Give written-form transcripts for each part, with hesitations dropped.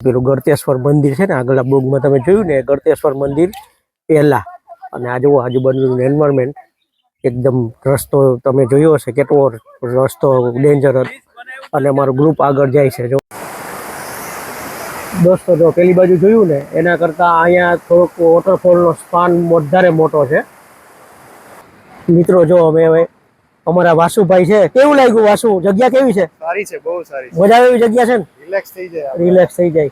પેલું ગળતેશ્વર મંદિર છે ને, આગળ બ્લોગમાં તમે જોયું ને, ગળતેશ્વર મંદિર પહેલા. અને આ જુઓ આજુબાજુનું એન્વાયરમેન્ટ એકદમ, રસ્તો તમે જોયો હશે કેટલો રસ્તો ડેન્જરસ, અને અમારું ગ્રુપ આગળ જાય છે. જો દોસ્તો, જો પેલી બાજુ જોયું ને એના કરતાં અહીંયા થોડોક વોટરફોલનો સ્પાન વધારે મોટો છે. મિત્રો જો અમે હવે અમારા વાસુભાઈ છે, કેવું લાગ્યું વાસુ? જગ્યા કેવી છે? સારી છે, બહુ સારી છે. મજા આવે એવી જગ્યા છે ને, રિલેક્સ થઈ જાય. રિલેક્સ થઈ જાય.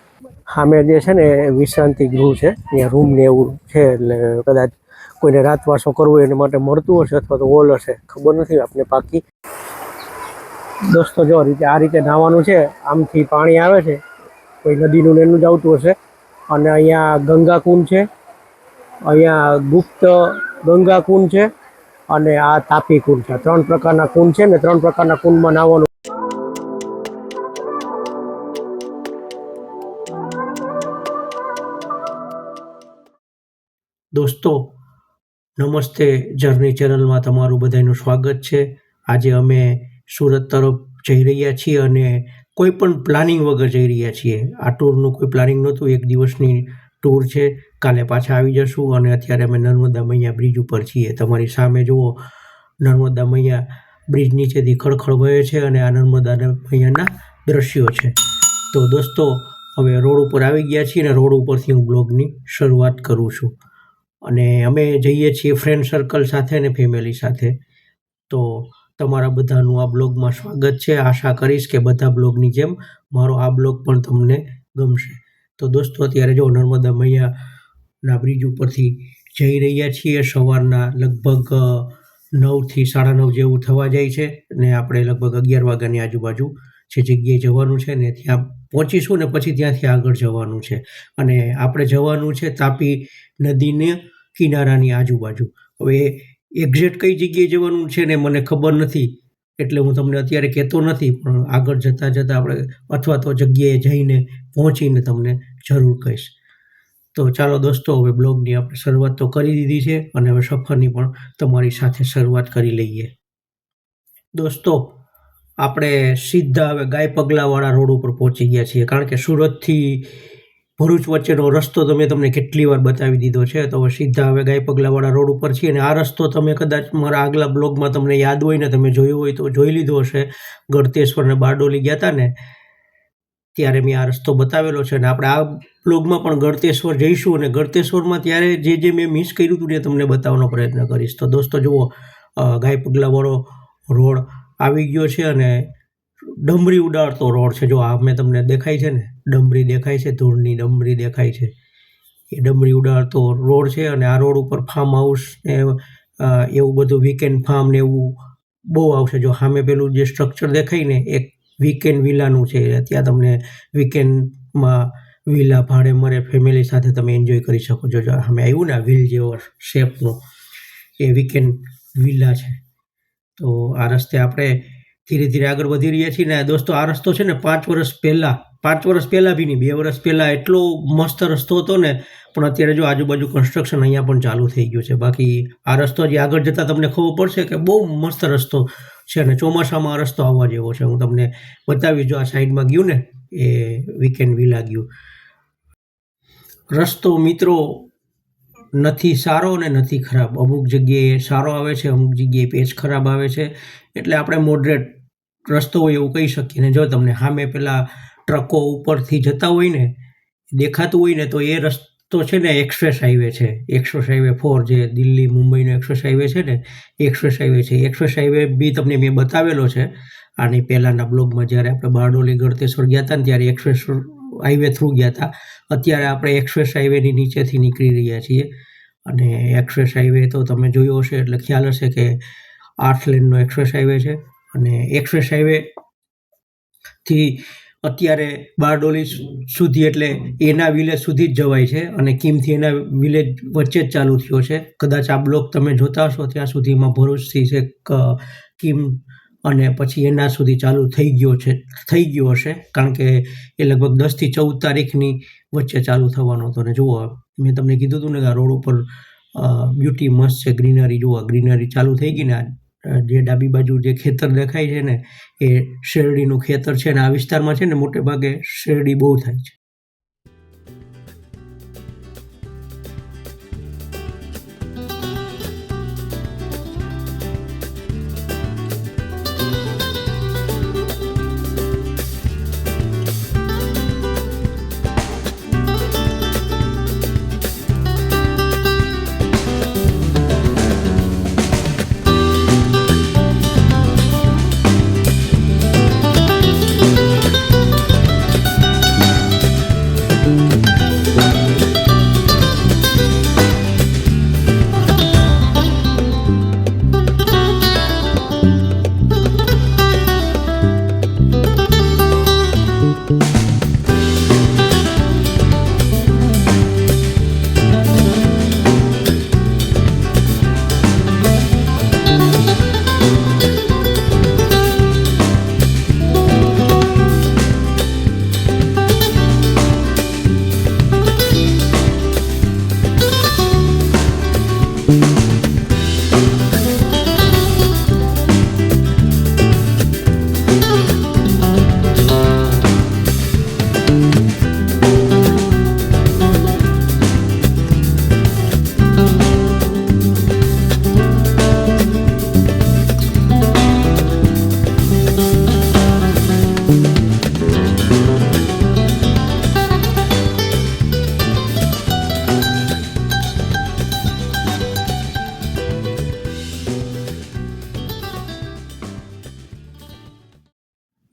સામે જે છે ને વિશ્રાંતિ ગૃહ છે, ત્યાં રૂમ ને એવું છે, એટલે કદાચ કોઈને રાતવાસો કરવો એના માટે મળતું હશે, અથવા તો હોલ હશે, ખબર નથી આપને પાકી. દોસ્તો જો આ રીતે નાહવાનું છે, આમથી પાણી આવે છે, કોઈ નદીનું એનું જ આવતું હશે. અને અહીંયા ગંગા કુંડ છે, અહીંયા ગુપ્ત ગંગા કુંડ છે, અને આ તાપી કુંડ છે. 3 પ્રકારના કુંડ છે ને 3 પ્રકારના કુંડમાં નાહવાનું. દોસ્તો નમસ્તે, જર્ની ચેનલમાં તમારું બધાનું સ્વાગત છે. આજે અમે સુરત તરફ જઈ રહ્યા છીએ અને કોઈ પણ પ્લાનિંગ વગર જઈ રહ્યા છીએ. આ ટૂરનું કોઈ પ્લાનિંગ નહોતું, 1 દિવસની ટૂર છે. કાલે પાછા આવી જશું. અને અત્યારે અમે નર્મદા મૈયા બ્રિજ ઉપર છીએ. તમારી સામે જુઓ, નર્મદા મૈયા બ્રિજ નીચેથી ખળખળ વહે છે અને આ નર્મદા મૈયાના દ્રશ્યો છે. તો દોસ્તો હવે રોડ ઉપર આવી ગયા છીએ અને રોડ ઉપરથી હું બ્લોગની શરૂઆત કરું છું. અને અમે જઈએ છીએ ફ્રેન્ડ સર્કલ સાથે અને ફેમિલી સાથે. તો તમારા બધાનું આ બ્લોગમાં સ્વાગત છે. આશા કરીશ કે બધા બ્લોગની જેમ મારો આ બ્લોગ પણ તમને ગમશે. તો દોસ્તો અત્યારે જો નર્મદા મૈયાના બ્રિજ ઉપરથી જઈ રહ્યા છીએ. સવારના લગભગ 9 થી 9:30 જેવું થવા જાય છે ને આપણે લગભગ 11 વાગ્યાની આજુબાજુ જે જગ્યાએ જવાનું છે ને ત્યાં પહોંચીશું ને પછી ત્યાંથી આગળ જવાનું છે. અને આપણે જવાનું છે તાપી નદીને કિનારાની આજુબાજુ. હવે એક્ઝેક્ટ કઈ જગ્યાએ જવાનું છે ને મને ખબર નથી, એટલે હું તમને અત્યારે કહેતો નથી, પણ આગળ જતાં આપણે અથવા તો જગ્યાએ જઈને પહોંચીને તમને જરૂર કહીશ. તો ચાલો દોસ્તો, હવે બ્લોગની આપણે શરૂઆત તો કરી દીધી છે અને હવે સફરની પણ તમારી સાથે શરૂઆત કરી લઈએ. દોસ્તો આપણે સીધા હવે ગાય પગલાવાળા રોડ ઉપર પહોંચી ગયા છીએ, કારણ કે સુરતથી ભરૂચ વચ્ચેનો રસ્તો તમે તમને કેટલી વાર બતાવી દીધો છે. તો હવે સીધા હવે ગાય પગલાવાળા રોડ ઉપર છીએ. અને આ રસ્તો તમે કદાચ મારા આગલા બ્લોગમાં તમને યાદ હોય ને, તમે જોયો હોય તો જોઈ લીધો હશે. ગળતેશ્વર ને બારડોલી ગયા હતા ને ત્યારે મેં આ રસ્તો બતાવેલો છે. અને આપણે આ બ્લોગમાં પણ ગળતેશ્વર જઈશું અને ગળતેશ્વરમાં ત્યારે જે મેં મિસ કર્યું હતું ને તમને બતાવવાનો પ્રયત્ન કરીશ. તો દોસ્તો જુઓ, ગાય પગલાવાળો રોડ આવી ગયો છે અને ડમરી ઉડાડતો રોડ છે. જો આ મેં તમને દેખાય છે ને, ડમરી દેખાય છે, ધૂળની ડમરી દેખાય છે, એ ડમરી ઉડાડતો રોડ છે. અને આ રોડ ઉપર ફાર્મ હાઉસ ને એવું બધું વીકેન્ડ ફાર્મ ને એવું બહુ આવશે. જો સામે પેલું જે સ્ટ્રક્ચર દેખાય ને, એક વીકેન્ડ વિલાનું છે. ત્યાં તમને વીકેન્ડમાં વિલા ભાડે મળે, ફેમિલી સાથે તમે એન્જોય કરી શકો છો. જો સામે આવ્યું ને આ વ્હીલ જેવો શેપનો, એ વીકેન્ડ વિલા છે. તો આ રસ્તે આપણે ધીરે ધીરે આગળ વધી રહ્યા છીએ. ને દોસ્તો આ રસ્તો છે ને 5 વર્ષ પહેલાં બી નહીં, 2 વર્ષ પહેલાં એટલો મસ્ત રસ્તો હતો ને, પણ અત્યારે જો આજુબાજુ કન્સ્ટ્રક્શન અહીંયા પણ ચાલુ થઈ ગયું છે. બાકી આ રસ્તો હજી આગળ જતાં તમને ખબર પડશે કે બહુ મસ્ત રસ્તો છે. અને ચોમાસામાં આ રસ્તો આવવા જેવો છે. હું તમને બતાવીશ. જો આ સાઈડમાં ગયું ને એ વીકેન્ડ વિલા ગયું. રસ્તો મિત્રો નથી સારો ને નથી ખરાબ. અમુક જગ્યાએ સારો આવે છે, અમુક જગ્યાએ પેચ ખરાબ આવે છે. એટલે આપણે મોડરેટ રસ્તો હોય એવું કહી શકીએ. ને જો તમને સામે પેલા ટ્રકો ઉપરથી જતા હોય ને દેખાતું હોય ને, તો એ રસ્તો છે ને એક્સપ્રેસ હાઈવે છે. એક્સપ્રેસ હાઈવે 4 જે દિલ્હી મુંબઈનો એક્સપ્રેસ હાઈવે છે ને, એક્સપ્રેસ હાઈવે છે. એક્સપ્રેસ હાઈવે બી તમને મેં બતાવેલો છે આની પહેલાંના બ્લોગમાં. જ્યારે આપણે બારડોલી ગળતેશ્વર ગયા હતા ને ત્યારે એક્સપ્રેસ હાઈવે થ્રુ ગયા હતા. અત્યારે આપણે એક્સપ્રેસ હાઈવેની નીચેથી નીકળી રહ્યા છીએ. અને એક્સપ્રેસ હાઈવે તો તમે જોયો હશે એટલે ખ્યાલ હશે કે 8 લેનનો એક્સપ્રેસ હાઈવે છે. અને એક્સપ્રેસ હાઈવેથી અત્યારે બારડોલી સુધી એટલે એના વિલેજ સુધી જ જવાય છે. અને કીમથી એના વિલેજ વચ્ચે જ ચાલુ થયો છે. કદાચ આ બ્લોક તમે જોતા હશો ત્યાં સુધીમાં ભરૂચથી છે કીમ અને પછી એના સુધી ચાલુ થઈ ગયો હશે, કારણ કે એ લગભગ 10 થી 14 તારીખની વચ્ચે ચાલુ થવાનો હતો. અને જુઓ, મેં તમને કીધું હતું ને કે આ રોડ ઉપર બ્યુટી મસ્ત છે, ગ્રીનરી. જુઓ ગ્રીનરી ચાલુ થઈ ગઈ ને. જે ડાબી બાજુ જે ખેતર દેખાય છે ને એ શેરડીનું ખેતર છે. અને આ વિસ્તારમાં છે ને મોટે ભાગે શેરડી બહુ થાય છે.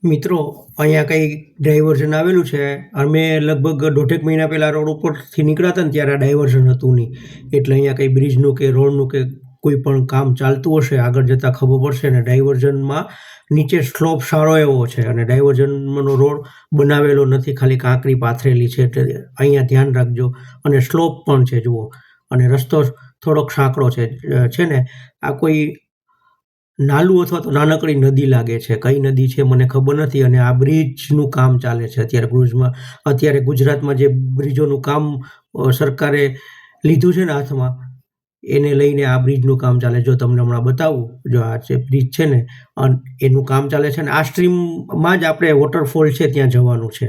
મિત્રો, અહીંયા કંઈ ડાયવર્ઝન આવેલું છે. અમે લગભગ 1.5 મહિના પહેલાં રોડ ઉપરથી નીકળ્યા હતા ને ત્યારે આ ડાયવર્ઝન હતું નહીં. એટલે અહીંયા કંઈ બ્રિજનું કે રોડનું કે કોઈ પણ કામ ચાલતું હશે, આગળ જતાં ખબર પડશે. ને ડાયવર્ઝનમાં નીચે સ્લોપ સારો એવો છે અને ડાયવર્ઝનનો રોડ બનાવેલો નથી, ખાલી કાંકરી પાથરેલી છે. એટલે અહીંયા ધ્યાન રાખજો. અને સ્લોપ પણ છે જુઓ. અને રસ્તો થોડોક સાંકડો છે ને આ કોઈ નાલું અથવા તો નાનકડી નદી લાગે છે. કઈ નદી છે મને ખબર નથી. અને આ બ્રિજનું કામ ચાલે છે અત્યારે ગુજરાતમાં જે બ્રિજોનું કામ સરકારે લીધું છે ને હાથમાં, એને લઈને આ બ્રિજનું કામ ચાલે. જો તમને હમણાં બતાવું, જો આ જે બ્રિજ છે ને એનું કામ ચાલે છે. ને આ સ્ટ્રીમમાં જ આપણે વોટરફોલ છે ત્યાં જવાનું છે.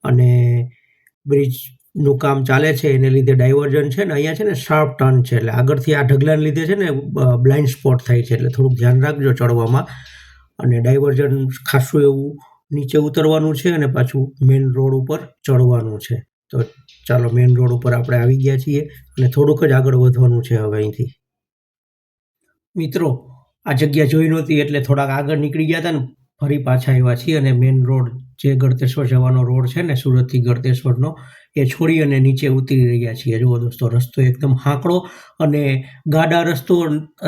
અને બ્રિજનું કામ ચાલે છે એને લીધે ડાયવર્ઝન છે ને અહીંયા છે ને શાર્પ ટર્ન છે. એટલે આગળથી આ ઢગલાને લીધે છે ને બ્લાઇન્ડ સ્પોટ થાય છે. એટલે થોડુંક ધ્યાન રાખજો ચડવામાં. અને ડાયવર્ઝન ખાસું એવું નીચે ઉતરવાનું છે અને પાછું મેઇન રોડ ઉપર ચડવાનું છે. તો ચાલો, મેઇન રોડ ઉપર આપણે આવી ગયા છીએ અને થોડુંક જ આગળ વધવાનું છે હવે અહીંથી. મિત્રો, આ જગ્યા જોઈ નહોતી એટલે થોડાક આગળ નીકળી ગયા હતા ને ફરી પાછા આવ્યા છીએ. અને મેઇન રોડ જે ગળતેશ્વર જવાનો રોડ છે ને સુરતથી ગળતેશ્વરનો, એ છોડી અને નીચે ઉતરી રહ્યા છીએ. જુઓ દોસ્તો, રસ્તો એકદમ હાંકડો અને ગાડા રસ્તો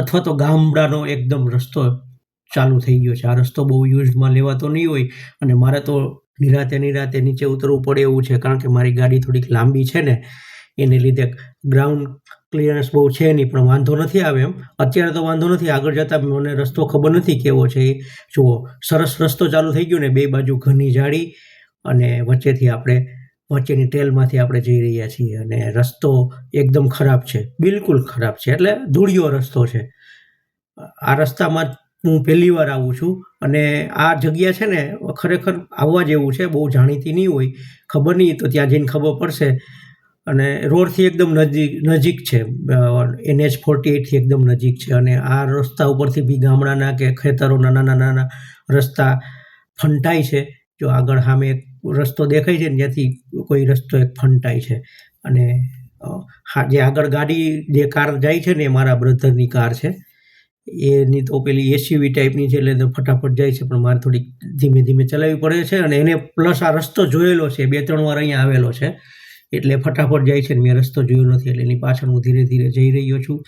અથવા તો ગામડાનો એકદમ રસ્તો ચાલુ થઈ ગયો છે. આ રસ્તો બહુ યુઝમાં લેવાતો નહીં હોય અને મારે તો નિરાતે નીચે ઉતરવું પડે એવું છે, કારણ કે મારી ગાડી થોડીક લાંબી છે ને એને લીધે ગ્રાઉન્ડ ક્લિયરન્સ બહુ છે નહીં. પણ વાંધો નથી આવે એમ, અત્યારે તો વાંધો નથી. આગળ જતાં મને રસ્તો ખબર નથી કેવો છે. જુઓ, સરસ રસ્તો ચાલુ થઈ ગયો ને, બે બાજુ ઘરની ઝાડી અને વચ્ચેની ટેલમાંથી આપણે જઈ રહ્યા છીએ. અને રસ્તો એકદમ ખરાબ છે, બિલકુલ ખરાબ છે. એટલે ધૂળિયો રસ્તો છે. આ રસ્તામાં હું પહેલી વાર આવું છું અને આ જગ્યા છે ને ખરેખર આવવા જેવું છે. બહુ જાણીતી નહીં હોય, ખબર નહીં, તો ત્યાં જઈને ખબર પડશે. અને રોડથી એકદમ નજીક છે, NH-48થી એકદમ નજીક છે. અને આ રસ્તા ઉપરથી બી ગામડાના કે ખેતરોના નાના રસ્તા ફંટાય છે. જો આગળ સામે એક રસ્તો દેખાય છે ને ત્યાંથી કોઈ રસ્તો એક ફંટાય છે. અને જે આગળ જે કાર જાય છે ને એ મારા બ્રધરની કાર છે. એની તો પેલી SUV ટાઈપની છે એટલે ફટાફટ જાય છે, પણ મારે થોડીક ધીમે ચલાવવી પડે છે. અને એને પ્લસ આ રસ્તો જોયેલો છે, 2-3 વાર અહીંયા આવેલો છે એટલે ફટાફટ જાય છે. મેં રસ્તો જોયો નથી એટલે એની પાછળ હું ધીરે જઈ રહ્યો છું.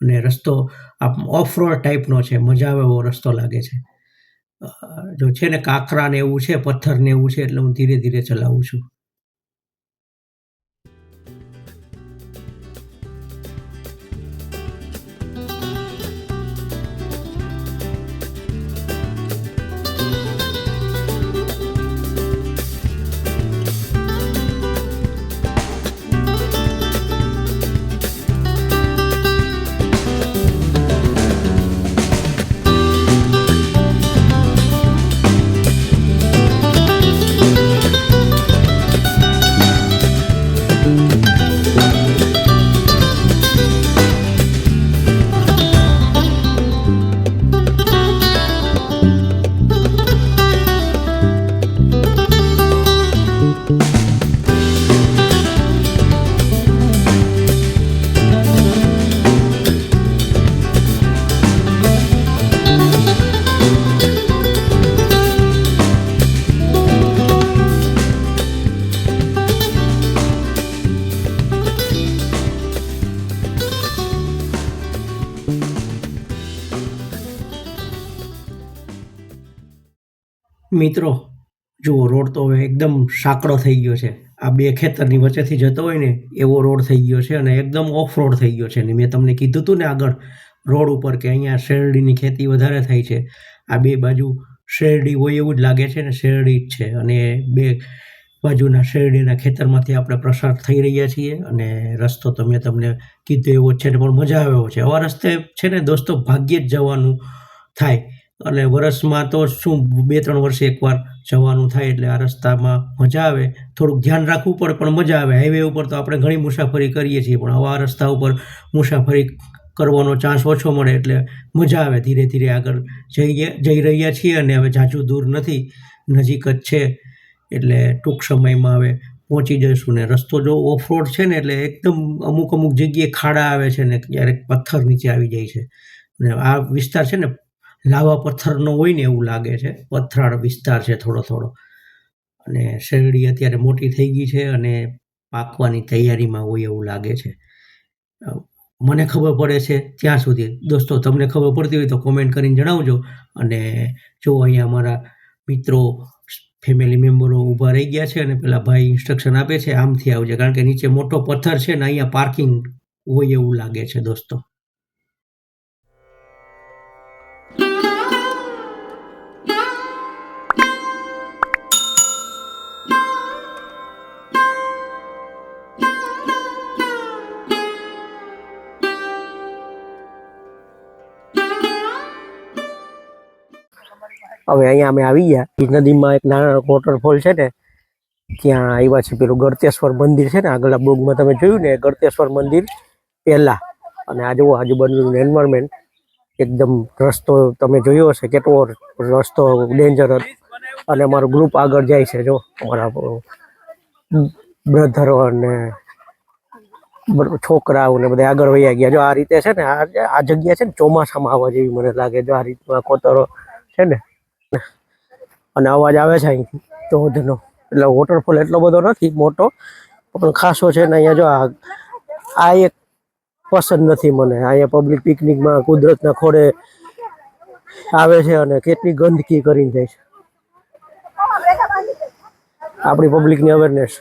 અને રસ્તો ઓફ રોડ ટાઈપનો છે, મજા આવે એવો રસ્તો લાગે છે. જો છે ને કાંકરા ને એવું છે, પથ્થર ને એવું છે, એટલે હું ધીરે ચલાવું છું. મિત્રો, જુઓ, રોડ તો હવે એકદમ સાંકડો થઈ ગયો છે. આ બે ખેતરની વચ્ચેથી જતો હોય ને એવો રોડ થઈ ગયો છે અને એકદમ ઓફ રોડ થઈ ગયો છે. ને મેં તમને કીધું હતું ને આગળ રોડ ઉપર કે અહીંયા શેરડીની ખેતી વધારે થાય છે. આ બે બાજુ શેરડી હોય એવું જ લાગે છે ને શેરડી જ છે. અને બે બાજુના શેરડીના ખેતરમાંથી આપણે પસાર થઈ રહ્યા છીએ અને રસ્તો તો મેં તમને કીધું એવો જ છે ને પણ મજા આવે એવો છે. આવા રસ્તે છે ને દોસ્તો ભાગ્યે જ જવાનું થાય અને વર્ષમાં તો શું 2-3 વર્ષે એકવાર જવાનું થાય એટલે આ રસ્તામાં મજા આવે. થોડુંક ધ્યાન રાખવું પડે પણ મજા આવે. હાઈવે ઉપર તો આપણે ઘણી મુસાફરી કરીએ છીએ પણ આવા રસ્તા ઉપર મુસાફરી કરવાનો ચાન્સ ઓછો મળે એટલે મજા આવે. ધીરે ધીરે આગળ જઈ રહ્યા છીએ અને હવે ઝાઝું દૂર નથી, નજીક જ છે એટલે ટૂંક સમયમાં હવે પહોંચી જઈશું. ને રસ્તો જો ઓફ રોડ છે ને એટલે એકદમ અમુક જગ્યાએ ખાડા આવે છે ને ક્યારેક પથ્થર નીચે આવી જાય છે અને આ વિસ્તાર છે ને લાવા પથ્થરનો હોય ને એવું લાગે છે. પથરાળ વિસ્તાર છે થોડો અને શેરડી અત્યારે મોટી થઈ ગઈ છે અને પાકવાની તૈયારીમાં હોય એવું લાગે છે. મને ખબર પડે છે ત્યાં સુધી. દોસ્તો તમને ખબર પડતી હોય તો કોમેન્ટ કરીને જણાવજો. અને જો અહીંયા અમારા મિત્રો ફેમિલી મેમ્બરો ઊભા રહી ગયા છે અને પેલા ભાઈ ઇન્સ્ટ્રક્શન આપે છે આમથી આવજે, કારણ કે નીચે મોટો પથ્થર છે ને અહીંયા પાર્કિંગ હોય એવું લાગે છે દોસ્તો. હવે અહીંયા અમે આવી ગયા. એ નદીમાં એક નાનો વોટરફોલ છે ને ત્યાં આવ્યા છે. પેલું ગળતેશ્વર મંદિર છે ને આગળ બ્લોગમાં તમે જોયું ને, ગળતેશ્વર મંદિર પહેલા. અને આ જુઓ આજુબાજુનું એન્વાયરમેન્ટ એકદમ. રસ્તો તમે જોયો હશે કેટલો રસ્તો ડેન્જર હતો અને અમારું ગ્રુપ આગળ જાય છે. જો અમારા બ્રધરો અને છોકરાઓ ને બધા આગળ વયા ગયા. જો આ રીતે છે ને આ જગ્યા છે ને ચોમાસામાં આવવા જેવી મને લાગે. જો આ રીતના કોતરો છે ને અને અવાજ આવે છે અહીંથી ધોધનો. એટલે વોટરફોલ એટલો બધો નથી મોટો પણ ખાસો છે ને. અહીંયા જો આ એક પસંદ નથી મને. અહીંયા પબ્લિક પિકનિકમાં કુદરતના ખોળે આવે છે અને કેટલી ગંદકી કરીને જાય છે. આપણી પબ્લિકની અવેરનેસ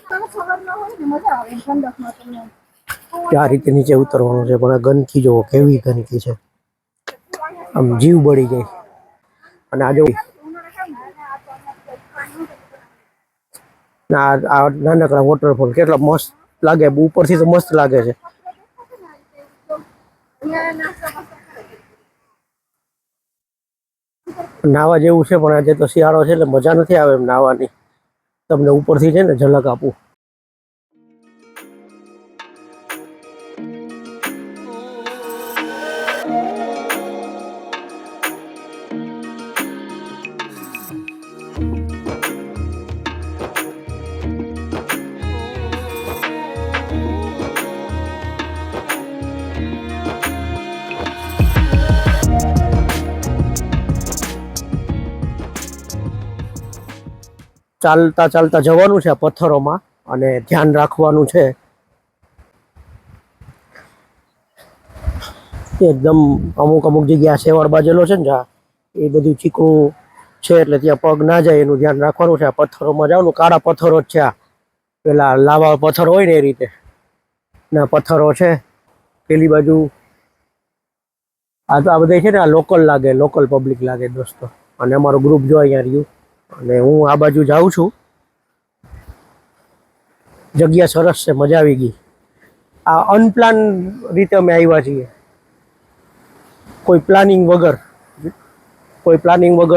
આ રીતે નીચે ઉતરવાનું છે પણ આ ગંદકી જોવો કેવી ગંદકી છે, આમ જીવ બળી જાય. અને આ જો આ નાનકડા વોટરફોલ કેટલા મસ્ત લાગે. ઉપરથી તો મસ્ત લાગે છે. નાવા જેવું છે પણ આજે તો શિયાળો છે એટલે મજા નથી આવે એમ નાવાની. તમને ઉપરથી છે ને ઝલક આપું. ચાલતા ચાલતા જવાનું છે આ પથ્થરોમાં અને ધ્યાન રાખવાનું છે. એકદમ અમુક જગ્યા શેવાળ બાજેલો છે ને જ્યાં એ બધું ચીકણું છે એટલે ત્યાં પગ ના જાય એનું ધ્યાન રાખવાનું છે. આ પથ્થરોમાં જવાનું. કાળા પથ્થરો જ છે આ, પેલા લાવા પથ્થર હોય ને એ રીતે ના પથ્થરો છે. પેલી બાજુ આ બધા છે ને આ લોકલ લાગે, લોકલ પબ્લિક લાગે દોસ્તો. અને અમારું ગ્રુપ જો અહીંયા રહ્યું અને હું આ બાજુ જાઉં છું. જગ્યા સરસ છે, મજા આવી ગઈ. આ અનપ્લાન રીતે અમે આવ્યા છીએ, કોઈ પ્લાનિંગ વગર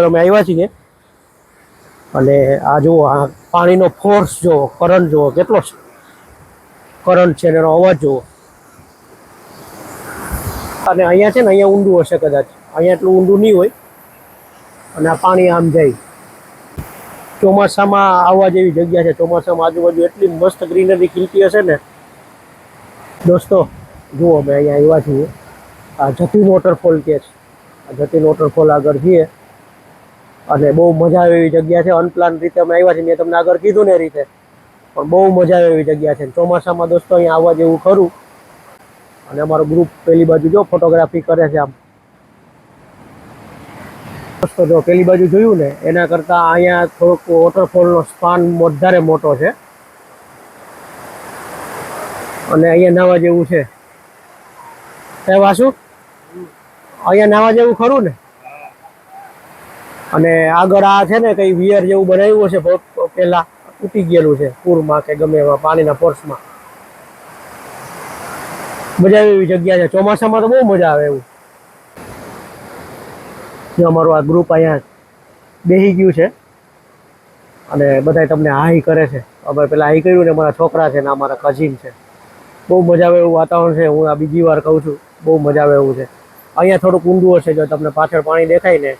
અમે આવ્યા છીએ. અને આ જુઓ આ પાણીનો ફોર્સ જુઓ, કરંટ જુઓ કેટલો કરંટ છે એનો અવાજ જુઓ. અને અહીંયા છે ને અહીંયા ઊંડું હશે કદાચ, અહીંયા એટલું ઊંડું નહીં હોય. અને આ પાણી આમ જાય. ચોમાસામાં આવવા જેવી જગ્યા છે. ચોમાસામાં આજુબાજુ એટલી મસ્ત ગ્રીનરી ખીલતી હશે ને દોસ્તો. જુઓ અમે અહીંયા આવ્યા છીએ. આ જતીન વોટરફોલ કે છે. આ જતીન વોટરફોલ આગળ છીએ અને બહુ મજા આવે એવી જગ્યા છે. અનપ્લાન રીતે અમે આવ્યા છીએ, મેં તમને આગળ કીધું ને એ રીતે. પણ બહુ મજા આવે એવી જગ્યા છે. ચોમાસામાં દોસ્તો અહીંયા આવવા જેવું ખરું. અને અમારો ગ્રુપ પેલી બાજુ જો ફોટોગ્રાફી કરે છે આમ. દોસ્તો જો પેલી બાજુ જોયું ને એના કરતાં અહીંયા થોડોક વોટરફોલનો સ્પાન વધારે મોટો છે અને અહીંયા નાવા જેવું છે. વાસુ અહીંયા નાવા જેવું ખરું ને. અને આગળ આ છે ને કઈ વિયર જેવું બનાવ્યું હશે પેલા, તૂટી ગયેલું છે પૂરમાં કે ગમે એમાં પાણીના ફોર્સમાં. મજા આવે એવી જગ્યા છે. ચોમાસામાં તો બહુ મજા આવે એવું. જો અમારું આ ગ્રુપ અહીંયા બેસી ગયું છે અને બધા તમને હાઈ કરે છે. અમે પેલા હાઈ કર્યું ને મારા છોકરા છે ને અમારા કઝિન છે. બહુ મજા આવે એવું વાતાવરણ છે. હું આ બીજી વાર કહું છું, બહુ મજા આવે એવું છે. અહીંયા થોડુંક ઊંડું હશે જો તમને પાછળ પાણી દેખાય ને.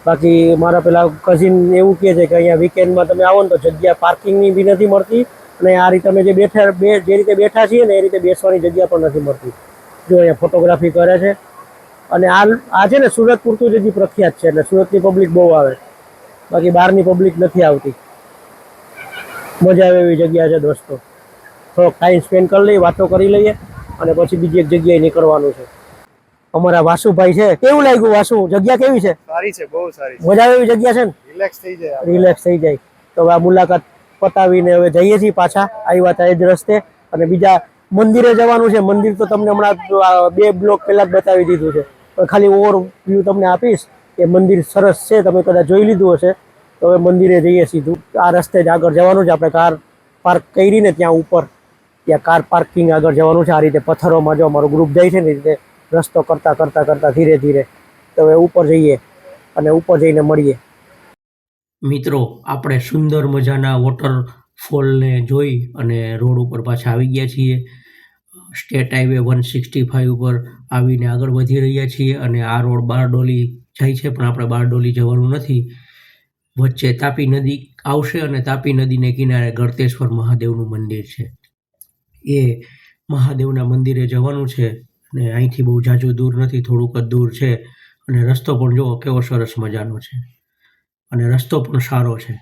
બાકી મારા પેલા કઝિન એવું કહે છે કે અહીંયા વીકેન્ડમાં તમે આવો ને તો જગ્યા પાર્કિંગની બી નથી મળતી અને આ રીતે અમે જે રીતે બેઠા છીએ ને એ રીતે બેસવાની જગ્યા પણ નથી મળતી. જો અહીંયા ફોટોગ્રાફી કરે છે અને આ છે ને સુરત પૂરતું જ હજી પ્રખ્યાત છે, એટલે સુરતની પબ્લિક બહુ આવે, બાકી બહારની પબ્લિક નથી આવતી. મજા આવે એવી જગ્યા છે દોસ્તો. થોડોક ટાઈમ સ્પેન્ડ કરી લઈએ, વાતો કરી લઈએ અને પછી બીજી એક જગ્યાએ નીકળવાનું છે. અમારા વાસુભાઈ છે. કેવું લાગ્યું વાસુ? જગ્યા કેવી છે? સારી છે, બહુ સારી છે. મજા આવે એવી જગ્યા છે ને? રિલેક્સ થઈ જાય. રિલેક્સ થઈ જાય. તો હવે આ મુલાકાત પતાવીને હવે જઈએ છીએ પાછા. આવ્યા હતા એ જ રસ્તે અને બીજા મંદિરે જવાનું છે. મંદિર તો તમને હમણાં 2 બ્લોક પહેલા જ બતાવી દીધું છે, પણ ખાલી ઓવરવ્યૂ તમને આપીશ કે મંદિર સરસ છે. તમે કદાચ જોઈ લીધું હશે. તો હવે મંદિરે જઈએ સીધું. આ રસ્તે જ આગળ જવાનું છે. આપણે કાર પાર્ક કરીને ત્યાં ઉપર ત્યાં કાર પાર્કિંગ આગળ જવાનું છે. આ રીતે પથ્થરોમાં જો અમારું ગ્રુપ જાય છે ને એ રીતે રસ્તો કરતા ધીરે ધીરે તો હવે ઉપર જઈએ અને ઉપર જઈને મળીએ. મિત્રો, આપણે સુંદર મજાના વોટરફોલને જોઈ અને રોડ ઉપર પાછા આવી ગયા છીએ. સ્ટેટ હાઈવે 165 ઉપર આવીને આગળ વધી રહ્યા છીએ અને આ રોડ બારડોલી જાય છે, પણ આપણે બારડોલી જવાનું નથી. વચ્ચે તાપી નદી આવશે અને તાપી નદીને કિનારે ગળતેશ્વર મહાદેવનું મંદિર છે. એ મહાદેવના મંદિરે જવાનું છે અને અહીંથી બહુ ઝાઝું દૂર નથી, થોડુંક જ દૂર છે અને રસ્તો પણ જુઓ કેવો સરસ મજાનો છે અને રસ્તો પણ સારો છે.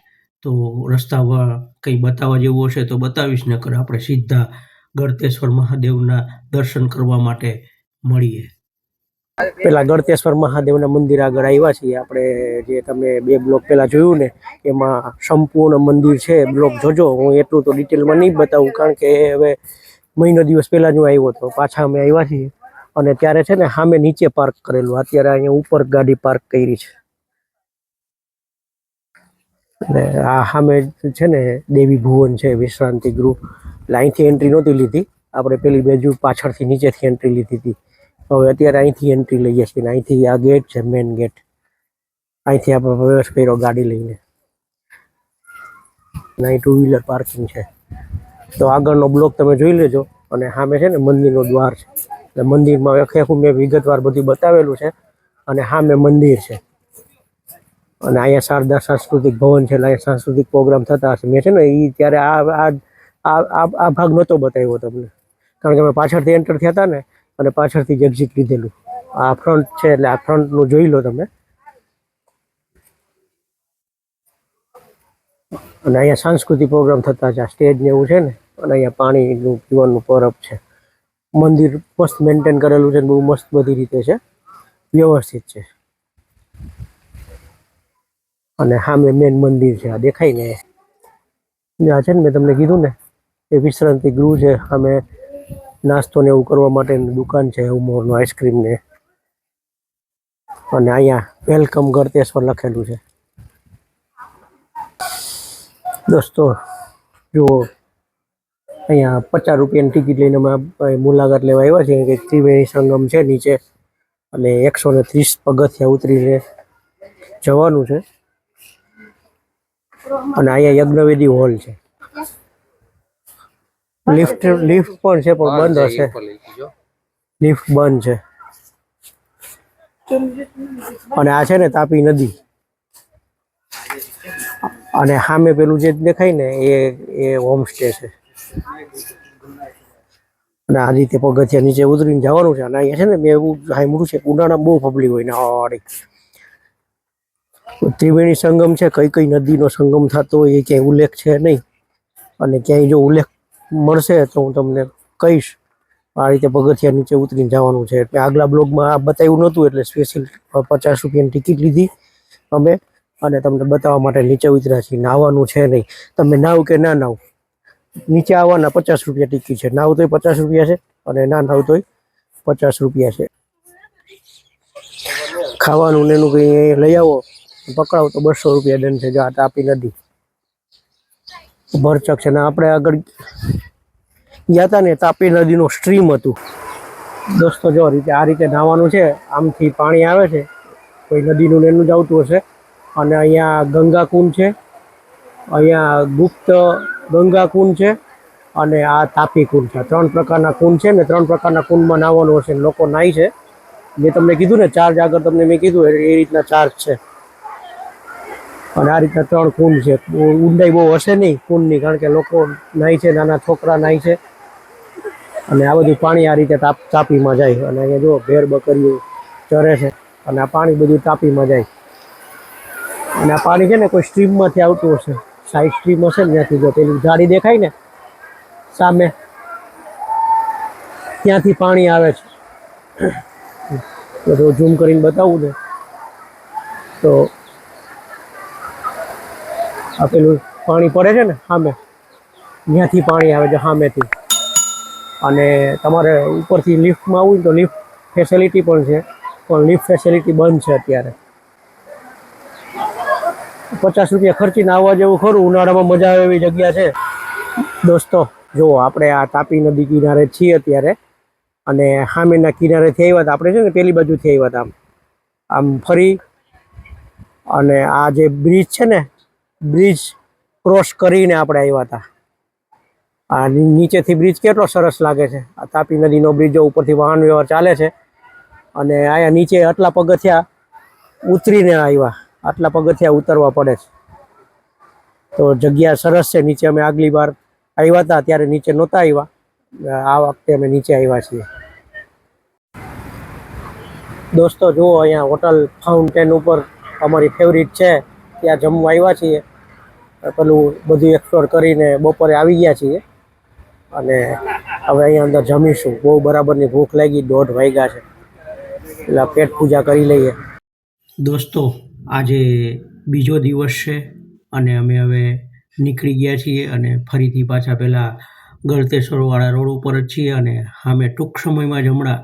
તો રસ્તામાં કંઈ બતાવવા જેવું હશે તો બતાવીશ, નકર આપણે સીધા ગળતેશ્વર મહાદેવના દર્શન કરવા માટે મળીએ. પેલા ગળતેશ્વર મહાદેવના મંદિર આગળ આવ્યા છીએ આપણે. જે તમે 2 બ્લોક પહેલા જોયું ને એમાં સંપૂર્ણ મંદિર છે. બ્લોક જોજો. હું એટલું તો ડિટેલમાં નહીં બતાવું કારણ કે હવે મહિનો દિવસ પહેલા જ હું આવ્યો હતો. પાછા અમે આવ્યા છીએ અને ત્યારે છે ને સામે નીચે પાર્ક કરેલું. અત્યારે અહીંયા ઉપર ગાડી પાર્ક કરી છે. અને આ સામે છે ને દેવી ભુવન છે, વિશ્રાંતિ ગૃહ. એટલે અહીંથી એન્ટ્રી નહોતી લીધી આપણે, પેલી બાજુ પાછળથી નીચેથી એન્ટ્રી લીધી હતી. હવે અત્યારે અહીંથી એન્ટ્રી લઈએ છીએ. અહીંથી આ ગેટ છે, મેન ગેટ. અહીંથી આપણે પ્રવેશ કર્યો ગાડી લઈને. અહીં 2 વ્હીલર પાર્કિંગ છે. તો આગળનો બ્લોક તમે જોઈ લેજો. અને સામે છે ને મંદિરનો દ્વાર છે. એટલે મંદિરમાં આખું મેં વિગતવાર બધું બતાવેલું છે અને સામે મંદિર છે. અને અહીંયા શારદા સાંસ્કૃતિક ભવન છે. એટલે અહીંયા સાંસ્કૃતિક પ્રોગ્રામ થતા હશે. મેં છે ને એ ત્યારે આ ભાગ નહોતો બતાવ્યો તમને, કારણ કે અમે પાછળથી એન્ટર થયા હતા ને અને પાછળથી જ એક્ઝિટ લીધેલું. આ ફ્રન્ટ છે એટલે આ ફ્રન્ટનું જોઈ લો તમે. અને અહીંયા સાંસ્કૃતિક પ્રોગ્રામ થતા છે. આ સ્ટેજ ને એવું છે ને અને અહીંયા પાણીનું પીવાનું પરબ છે. મંદિર મસ્ત મેન્ટેન કરેલું છે, બહુ મસ્ત બધી રીતે છે, વ્યવસ્થિત છે. અને સામે મેન મંદિર છે. આ દેખાય ને આ છે ને મેં તમને કીધું ને એ વિશ્રાંતિ ગૃહ છે. સામે નાસ્તો ને એવું કરવા માટેની દુકાન છે, ઉમરનો આઈસ્ક્રીમ ને. અને અહીંયા વેલકમ ગળતેશ્વર લખેલું છે. દોસ્તો જુઓ, અહીંયા 50 રૂપિયાની ટિકિટ લઈને અમે મુલાકાત લેવા આવ્યા છીએ. કે ત્રિવેણી સંગમ છે નીચે અને 130 પગથિયા ઉતરીને જવાનું છે. અને અહીંયા યજ્ઞવેદી હોલ છે. લિફ્ટ પણ છે પણ બંધ હશે. લિફ્ટ બંધ છે. અને આ છે ને તાપી નદી. અને સામે પેલું જે દેખાય ને એ હોમસ્ટે છે. અને આ રીતે પગથિયા નીચે ઉતરીને જવાનું છે. અને અહીંયા છે ને મેં એવું સાંભળ્યું છે ઉનાળામાં બહુ પબ્લિક હોય ને હાડી. ત્રિવેણી સંગમ છે, કઈ કઈ નદીનો સંગમ થતો હોય એ ક્યાંય ઉલ્લેખ છે નહીં. અને ક્યાંય જો ઉલ્લેખ મળશે તો હું તમને કહીશ. આ રીતે પગથિયા નીચે ઉતરીને જવાનું છે. એટલે આગલા બ્લોગમાં આ બતાવ્યું નહોતું એટલે સ્પેશિયલ 50 રૂપિયાની ટિકિટ લીધી અમે અને તમને બતાવવા માટે નીચે ઉતર્યા છીએ. નાહવાનું છે નહીં. તમે નાવ કે ના નાવ, નીચે આવવાના 50 રૂપિયા ટિકિટ છે. નાવ તોય 50 રૂપિયા છે અને ના નાવ તોય 50 રૂપિયા છે. ખાવાનું ને એનું કંઈ લઈ આવો પકડાવ તો 200 રૂપિયા દંડ છે. જો આ તાપી નદી ભરચક છે. ને આપણે આગળ ગયા હતા ને તાપી નદીનું સ્ટ્રીમ હતું. દોસ્તો જો આ રીતે નાહવાનું છે. આમથી પાણી આવે છે, કોઈ નદીનું ને એનું જ આવતું હશે. અને અહીંયા ગંગા કુંડ છે, અહીંયા ગુપ્ત ગંગા કુંડ છે અને આ તાપી કુંડ છે. 3 પ્રકારના કુંડ છે ને 3 પ્રકારના કુંડમાં નાહવાનું હશે. લોકો નાહી છે. મેં તમને કીધું ને ચાર્જ આગળ તમને મેં કીધું એ રીતના ચાર્જ છે. અને આ રીતના 3 કુંડ છે. ઊંડાઈ બહુ હશે નહીં કુંડની, કારણ કે લોકો નાહી છે, નાના છોકરા નાહી છે. અને આ બધું પાણી આ રીતે તાપીમાં જાય. અને અહીંયા જો ભેર બકરીઓ ચરે છે અને આ પાણી બધું તાપીમાં જાય. અને આ પાણી છે ને કોઈ સ્ટ્રીમમાંથી આવતું હશે, સાઈડ સ્ટ્રીમ હશે ને ત્યાંથી. જો પેલી જાડી દેખાય ને સામે, ત્યાંથી પાણી આવે છે. તો ઝૂમ કરીને બતાવું ને તો આ પેલું પાણી પડે છે ને સામે, ત્યાંથી પાણી આવે છે સામેથી. અને તમારે ઉપરથી લિફ્ટમાં આવવું તો લિફ્ટ ફેસિલિટી પણ છે, પણ લિફ્ટ ફેસિલિટી બંધ છે અત્યારે. 50 રૂપિયા ખર્ચીને આવવા જેવું ખરું. ઉનાળામાં મજા આવે એવી જગ્યા છે. દોસ્તો જુઓ, આપણે આ તાપી નદી કિનારે છીએ અત્યારે. અને સામેના કિનારેથી આવ્યા હતા આપણે, છે ને પેલી બાજુથી આવ્યા હતા આમ ફરી. અને આ જે બ્રિજ છે ને, બ્રિજ ક્રોસ કરીને આપણે આવ્યા હતા. આ નીચેથી બ્રિજ કેટલો સરસ લાગે છે. આ તાપી નદીનો બ્રિજ ઉપરથી વાહન વ્યવહાર ચાલે છે. અને અહીંયા નીચે આટલા પગથિયા ઉતરીને આવ્યા, આટલા પગથિયા ઉતરવા પડે છે. તો જગ્યા સરસ છે. નીચે અમે આગલી વાર આવ્યા હતા ત્યારે નીચે નહોતા આવ્યા, આ વખતે અમે નીચે આવ્યા છીએ. દોસ્તો જુઓ, અહીંયા હોટલ ફાઉન્ટેન ઉપર અમારી ફેવરિટ છે, ત્યાં જમવા આવ્યા છીએ. પેલું બધું એક્સપ્લોર કરીને બપોરે આવી ગયા છીએ. અને હવે અહીંયા અંદર જમીશું. બહુ બરાબરની ભૂખ લાગી, 1:30 વાગ્યા છે, એટલે પેટ પૂજા કરી લઈએ. દોસ્તો આજે બીજો દિવસ છે અને અમે હવે નીકળી ગયા છીએ અને ફરીથી પાછા પહેલાં ગળતેશ્વરવાળા રોડ ઉપર જ છીએ. અને સામે ટૂંક સમયમાં જ હમણાં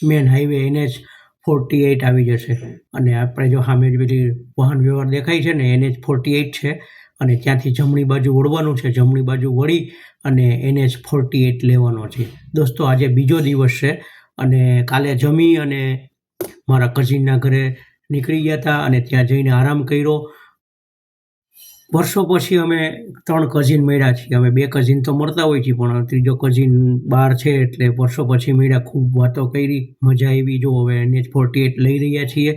મેન હાઈવે NH-48 આવી જશે. અને આપણે જો સામે જ પેલી વાહન વ્યવહાર દેખાય છે ને, NH-48 છે. અને ત્યાંથી જમણી બાજુ વળવાનું છે. જમણી બાજુ વળી અને NH-48 લેવાનો છે. દોસ્તો આજે બીજો દિવસ છે અને કાલે જમી અને મારા કઝિનના ઘરે નીકળી ગયા હતા અને ત્યાં જઈને આરામ કર્યો. વર્ષો પછી અમે 3 કઝિન મળ્યા છીએ. અમે 2 કઝિન તો મળતા હોય છીએ, પણ ત્રીજો કઝિન બહાર છે એટલે વર્ષો પછી મળ્યા. ખૂબ વાતો કરી, મજા આવી. જો હવે NH-48 લઈ રહ્યા છીએ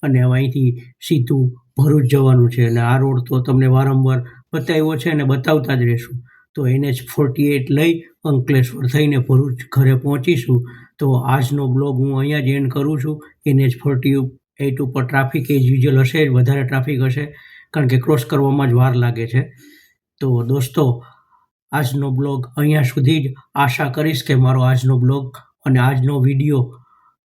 અને હવે અહીંથી સીધું ભરૂચ જવાનું છે. અને આ રોડ તો તમને વારંવાર બતાવ્યો છે અને બતાવતા જ રહીશું. તો NH-48 લઈ અંકલેશ્વર થઈને ભરૂચ ઘરે પહોંચીશું. તો આજનો બ્લોગ હું અહીંયા જ એન્ડ કરું છું. NH-48 ઉપર ટ્રાફિક એઝ યુઝ્યુઅલ હશે જ, વધારે ટ્રાફિક હશે કારણ કે ક્રોસ કરવામાં જ વાર લાગે છે. તો દોસ્તો આજનો બ્લોગ અહીંયા સુધી જ. આશા કરીશ કે મારો આજનો બ્લોગ અને આજનો વિડીયો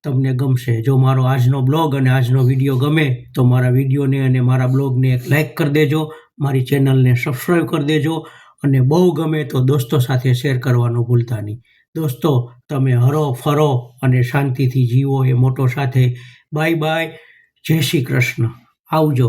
તમને ગમશે. જો મારો આજનો બ્લોગ અને આજનો વિડીયો ગમે તો મારા વિડીયોને અને મારા બ્લોગને એક લાઇક કરી દેજો, મારી ચેનલને સબસ્ક્રાઈબ કરી દેજો અને બહુ ગમે તો દોસ્તો સાથે શેર કરવાનું ભૂલતા નહીં. દોસ્તો તમે હરો ફરો અને શાંતિથી જીવો એ મોટો સાથે. બાય બાય, જય શ્રી કૃષ્ણ, આવજો.